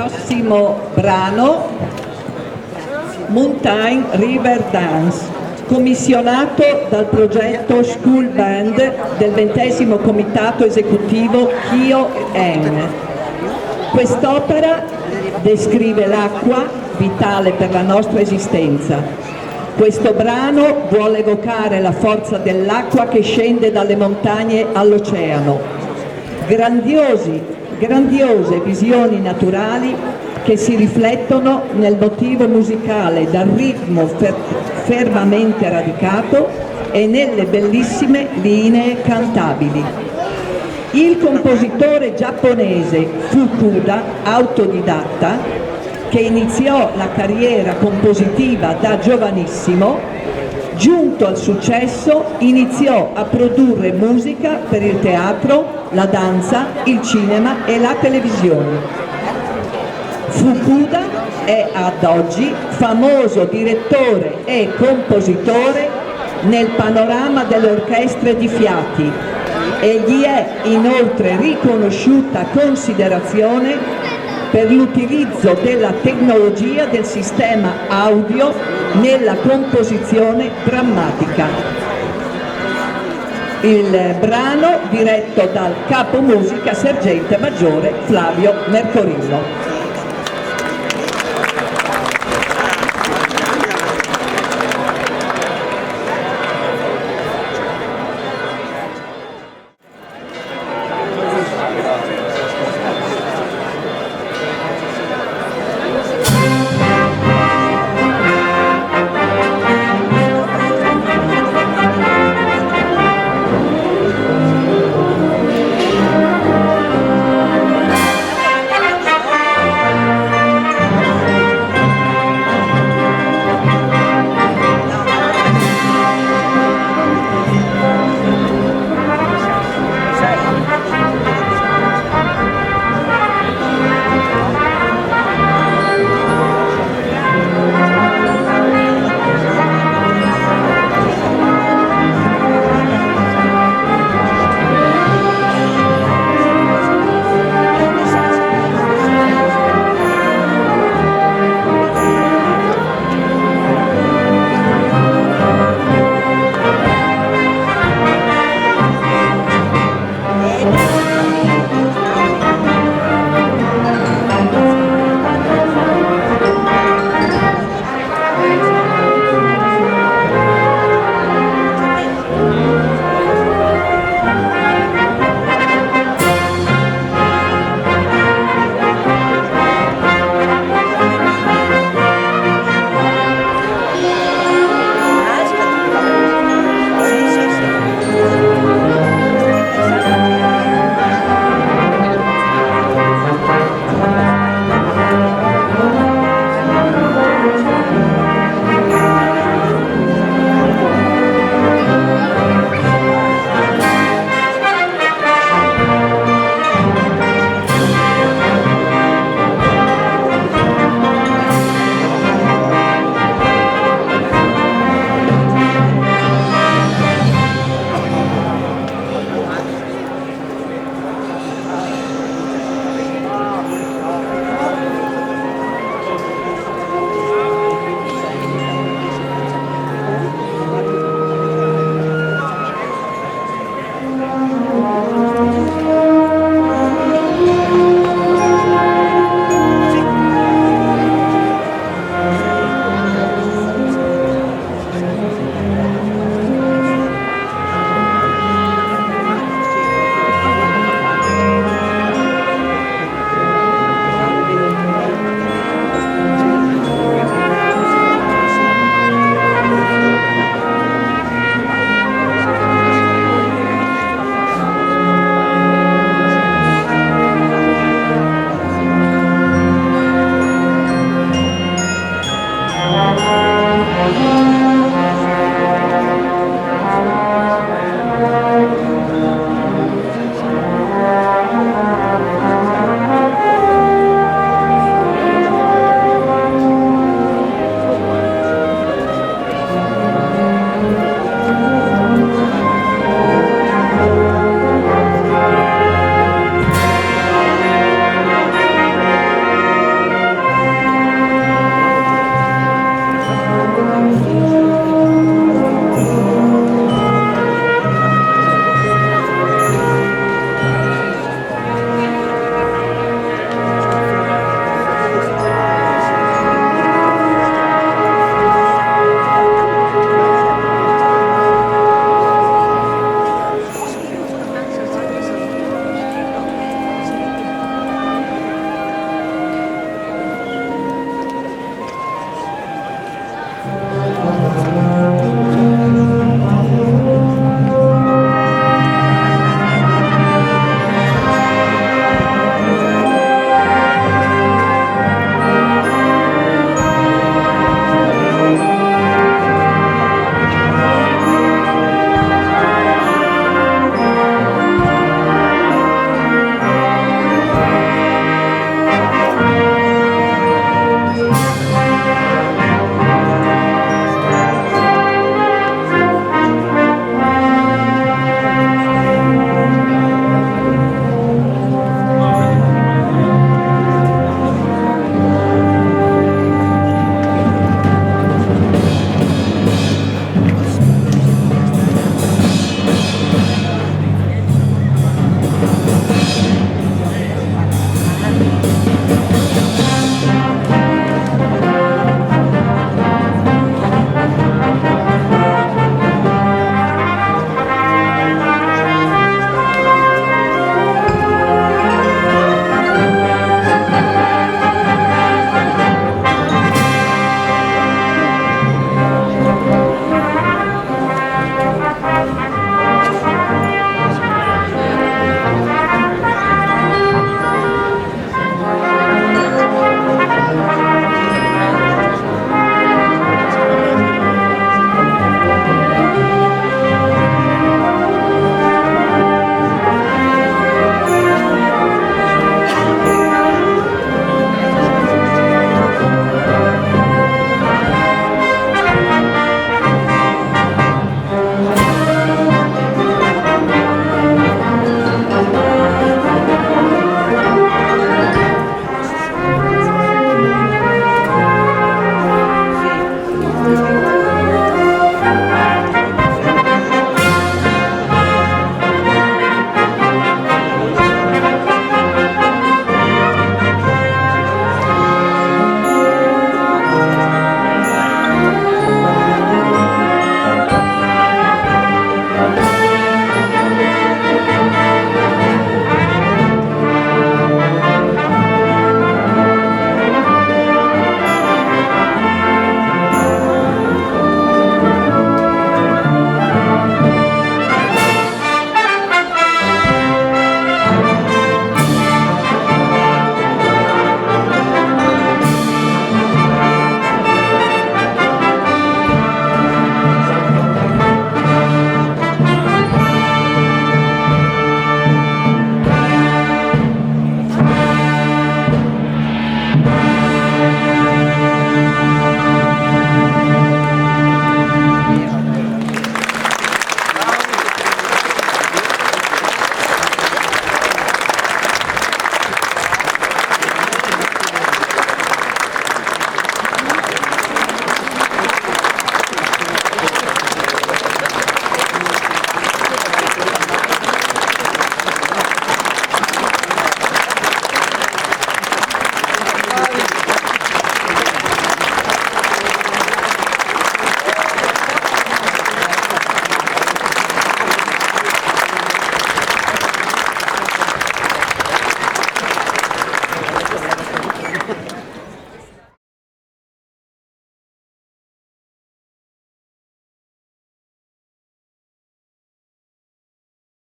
Prossimo brano, Mountain River Dance, commissionato dal progetto School Band del 20° comitato esecutivo Chio-En. Quest'opera descrive l'acqua, vitale per la nostra esistenza. Questo brano vuole evocare la forza dell'acqua che scende dalle montagne all'oceano. Grandiose visioni naturali che si riflettono nel motivo musicale dal ritmo fermamente radicato e nelle bellissime linee cantabili. Il compositore giapponese Fukuda, autodidatta, che iniziò la carriera compositiva da giovanissimo, giunto al successo, iniziò a produrre musica per il teatro, la danza, il cinema e la televisione. Fukuda è ad oggi famoso direttore e compositore nel panorama delle orchestre di fiati e gli è inoltre riconosciuta considerazione per l'utilizzo della tecnologia del sistema audio nella composizione drammatica. Il brano diretto dal capo musica sergente maggiore Flavio Mercorillo.